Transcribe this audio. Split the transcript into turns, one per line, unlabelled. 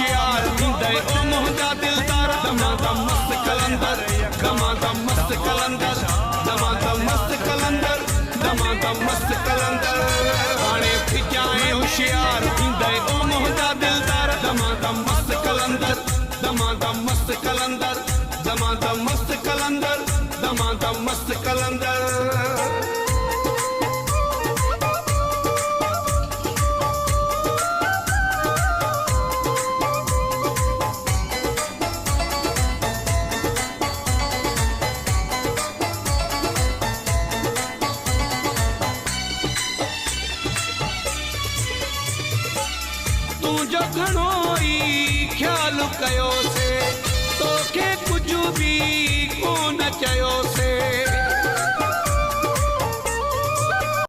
होशियार थींदे ओ मुंहिंजा दिलदार दमादम मस्त कलंदर दमादम मस्त कलंदर दमादम मस्त कलंदर दमादम मस्त कलंदर हाणे खिचाए होशियार थींदे ओ मुंहिंजा दिलदार दमादम मस्त कलंदर दमादम मस्त कलंदर दमादम मस्त कलंदर दमादम मस्त कलंदर तुझो घणो ई ख्याल कयोसे तोखे कुछ भी कोन चयोसे